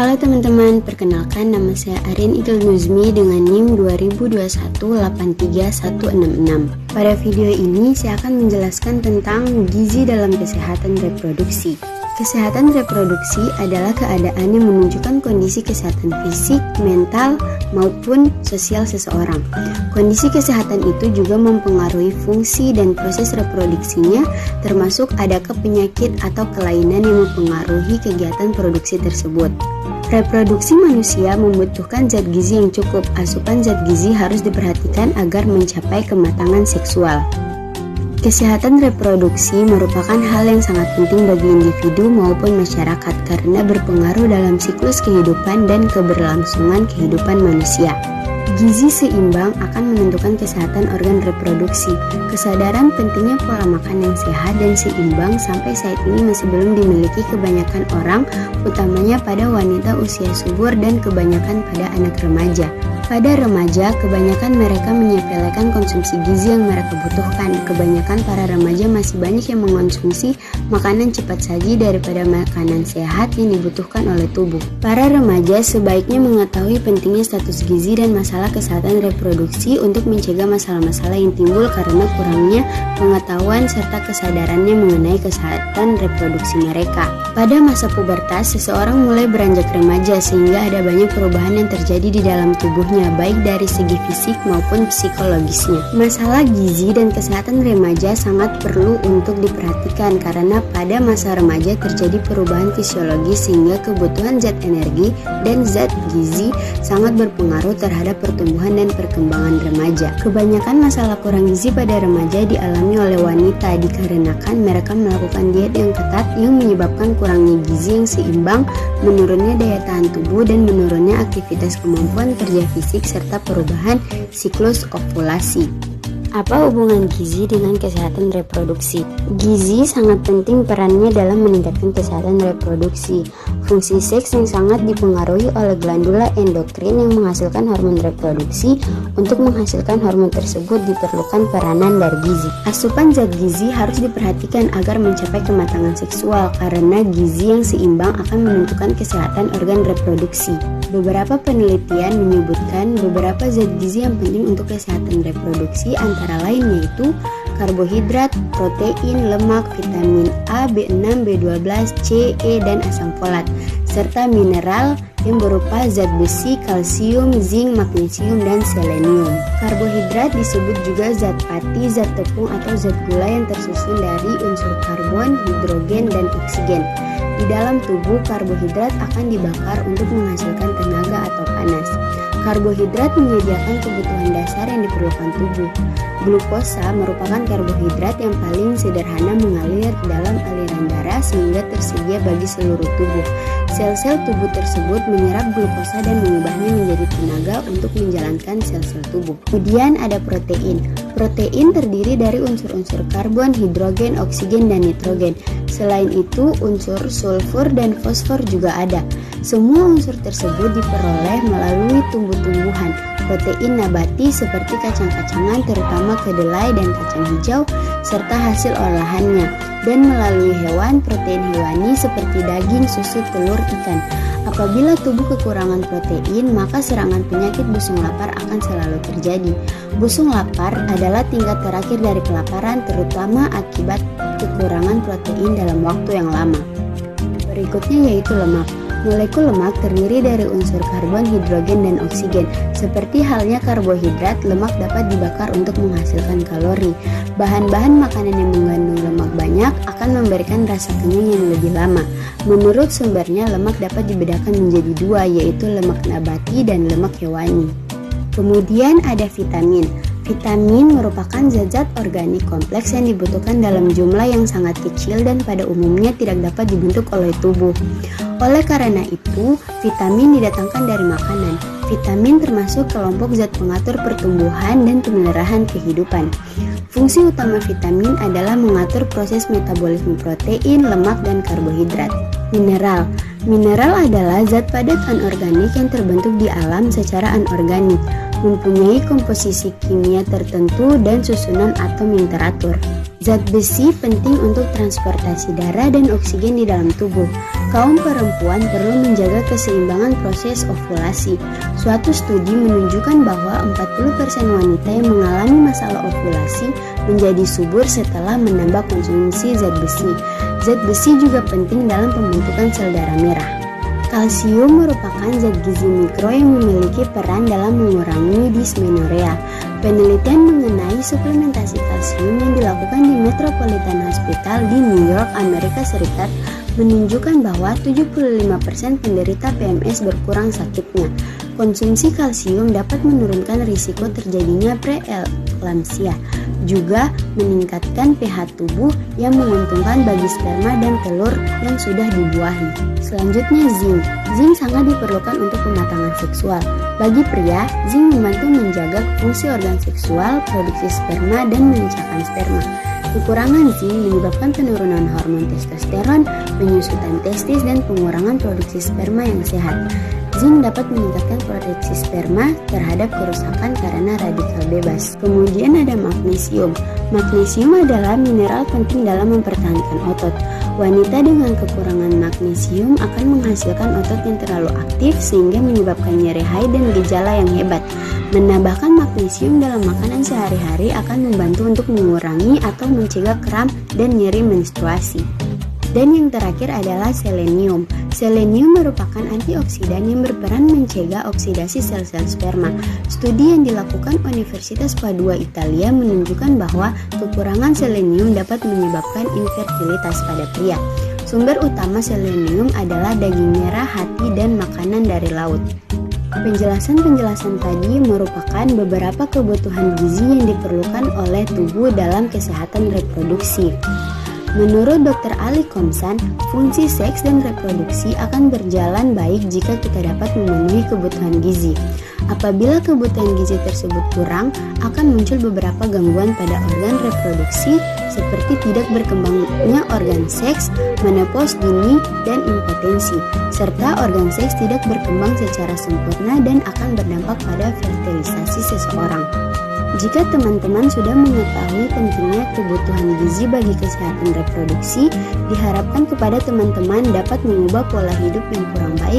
Halo teman-teman, perkenalkan nama saya Arin Idul Nuzmi dengan NIM 2021831666. Pada video ini saya akan menjelaskan tentang gizi dalam kesehatan reproduksi. Kesehatan reproduksi adalah keadaan yang menunjukkan kondisi kesehatan fisik, mental, maupun sosial seseorang. Kondisi kesehatan itu juga mempengaruhi fungsi dan proses reproduksinya, termasuk adakah penyakit atau kelainan yang mempengaruhi kegiatan produksi tersebut. Reproduksi manusia membutuhkan zat gizi yang cukup. Asupan zat gizi harus diperhatikan agar mencapai kematangan seksual. Kesehatan reproduksi merupakan hal yang sangat penting bagi individu maupun masyarakat karena berpengaruh dalam siklus kehidupan dan keberlangsungan kehidupan manusia. Gizi seimbang akan menentukan kesehatan organ reproduksi. Kesadaran pentingnya pola makan yang sehat dan seimbang sampai saat ini masih belum dimiliki kebanyakan orang, utamanya pada wanita usia subur dan kebanyakan pada anak remaja. Pada remaja, kebanyakan mereka menyepelekan konsumsi gizi yang mereka butuhkan. Kebanyakan para remaja masih banyak yang mengonsumsi makanan cepat saji daripada makanan sehat yang dibutuhkan oleh tubuh. Para remaja sebaiknya mengetahui pentingnya status gizi dan masalah kesehatan reproduksi untuk mencegah masalah-masalah yang timbul karena kurangnya pengetahuan serta kesadarannya mengenai kesehatan reproduksi mereka. Pada masa pubertas, seseorang mulai beranjak remaja sehingga ada banyak perubahan yang terjadi di dalam tubuhnya, baik dari segi fisik maupun psikologisnya. Masalah gizi dan kesehatan remaja sangat perlu untuk diperhatikan karena pada masa remaja terjadi perubahan fisiologis sehingga kebutuhan zat energi dan zat gizi sangat berpengaruh terhadap pertumbuhan dan perkembangan remaja. Kebanyakan masalah kurang gizi pada remaja dialami oleh wanita dikarenakan mereka melakukan diet yang ketat yang menyebabkan kurangnya gizi yang seimbang, menurunnya daya tahan tubuh dan menurunnya aktivitas kemampuan kerja fisik serta perubahan siklus ovulasi. Apa hubungan gizi dengan kesehatan reproduksi? Gizi sangat penting perannya dalam meningkatkan kesehatan reproduksi. Fungsi seks yang sangat dipengaruhi oleh glandula endokrin yang menghasilkan hormon reproduksi. Untuk menghasilkan hormon tersebut diperlukan peranan dari gizi. Asupan zat gizi harus diperhatikan agar mencapai kematangan seksual karena gizi yang seimbang akan menentukan kesehatan organ reproduksi. Beberapa penelitian menyebutkan beberapa zat gizi yang penting untuk kesehatan reproduksi antara lain yaitu karbohidrat, protein, lemak, vitamin A, B6, B12, C, E, dan asam folat, serta mineral yang berupa zat besi, kalsium, zinc, magnesium, dan selenium. Karbohidrat disebut juga zat pati, zat tepung, atau zat gula yang tersusun dari unsur karbon, hidrogen, dan oksigen. Di dalam tubuh, karbohidrat akan dibakar untuk menghasilkan tenaga atau panas. Karbohidrat menyediakan kebutuhan dasar yang diperlukan tubuh. Glukosa merupakan karbohidrat yang paling sederhana mengalir ke dalam aliran darah sehingga tersedia bagi seluruh tubuh. Sel-sel tubuh tersebut menyerap glukosa dan mengubahnya menjadi tenaga untuk menjalankan sel-sel tubuh. Kemudian ada protein. Protein terdiri dari unsur-unsur karbon, hidrogen, oksigen, dan nitrogen. Selain itu, unsur sulfur dan fosfor juga ada. Semua unsur tersebut diperoleh melalui tumbuh-tumbuhan. Protein nabati seperti kacang-kacangan terutama kedelai dan kacang hijau serta hasil olahannya, dan melalui hewan protein hewani seperti daging, susu, telur, ikan. Apabila tubuh kekurangan protein, maka serangan penyakit busung lapar akan selalu terjadi. Busung lapar adalah tingkat terakhir dari kelaparan terutama akibat kekurangan protein dalam waktu yang lama. Berikutnya yaitu lemak. Molekul lemak terdiri dari unsur karbon, hidrogen, dan oksigen. Seperti halnya karbohidrat, lemak dapat dibakar untuk menghasilkan kalori. Bahan-bahan makanan yang mengandung lemak banyak akan memberikan rasa kenyang yang lebih lama. Menurut sumbernya, lemak dapat dibedakan menjadi dua, yaitu lemak nabati dan lemak hewani. Kemudian ada vitamin. Vitamin merupakan zat-zat organik kompleks yang dibutuhkan dalam jumlah yang sangat kecil dan pada umumnya tidak dapat dibentuk oleh tubuh. Oleh karena itu, vitamin didatangkan dari makanan. Vitamin termasuk kelompok zat pengatur pertumbuhan dan penyerahan kehidupan. Fungsi utama vitamin adalah mengatur proses metabolisme protein, lemak, dan karbohidrat. Mineral. Mineral adalah zat padat anorganik yang terbentuk di alam secara anorganik. mempunyai komposisi kimia tertentu dan susunan atom yang teratur. Zat besi penting untuk transportasi darah dan oksigen di dalam tubuh. Kaum perempuan perlu menjaga keseimbangan proses ovulasi. Suatu studi menunjukkan bahwa 40% wanita yang mengalami masalah ovulasi menjadi subur setelah menambah konsumsi zat besi. Zat besi juga penting dalam pembentukan sel darah merah. Kalsium merupakan zat gizi mikro yang memiliki peran dalam mengurangi dysmenorrhea. Penelitian mengenai suplementasi kalsium yang dilakukan di Metropolitan Hospital di New York, Amerika Serikat menunjukkan bahwa 75% penderita PMS berkurang sakitnya. Konsumsi kalsium dapat menurunkan risiko terjadinya preeklamsia, juga meningkatkan pH tubuh yang menguntungkan bagi sperma dan telur yang sudah dibuahi. Selanjutnya zinc. Zinc sangat diperlukan untuk pematangan seksual. Bagi pria, zinc membantu menjaga fungsi organ seksual, produksi sperma, dan menciptakan sperma. Kekurangan zinc menyebabkan penurunan hormon testosteron, penyusutan testis, dan pengurangan produksi sperma yang sehat. Zinc dapat meningkatkan proteksi sperma terhadap kerusakan karena radikal bebas. Kemudian ada magnesium. Magnesium adalah mineral penting dalam mempertahankan otot. Wanita dengan kekurangan magnesium akan menghasilkan otot yang terlalu aktif sehingga menyebabkan nyeri haid dan gejala yang hebat. Menambahkan magnesium dalam makanan sehari-hari akan membantu untuk mengurangi atau mencegah kram dan nyeri menstruasi. Dan yang terakhir adalah selenium. Selenium merupakan antioksidan yang berperan mencegah oksidasi sel-sel sperma. Studi yang dilakukan Universitas Padua Italia menunjukkan bahwa kekurangan selenium dapat menyebabkan infertilitas pada pria. Sumber utama selenium adalah daging merah, hati, dan makanan dari laut. Penjelasan-penjelasan tadi merupakan beberapa kebutuhan gizi yang diperlukan oleh tubuh dalam kesehatan reproduksi. Menurut Dr. Ali Komsan, fungsi seks dan reproduksi akan berjalan baik jika kita dapat memenuhi kebutuhan gizi. Apabila kebutuhan gizi tersebut kurang, akan muncul beberapa gangguan pada organ reproduksi seperti tidak berkembangnya organ seks, menopause dini, dan impotensi, serta organ seks tidak berkembang secara sempurna dan akan berdampak pada fertilisasi seseorang. Jika teman-teman sudah mengetahui pentingnya kebutuhan gizi bagi kesehatan reproduksi, diharapkan kepada teman-teman dapat mengubah pola hidup yang kurang baik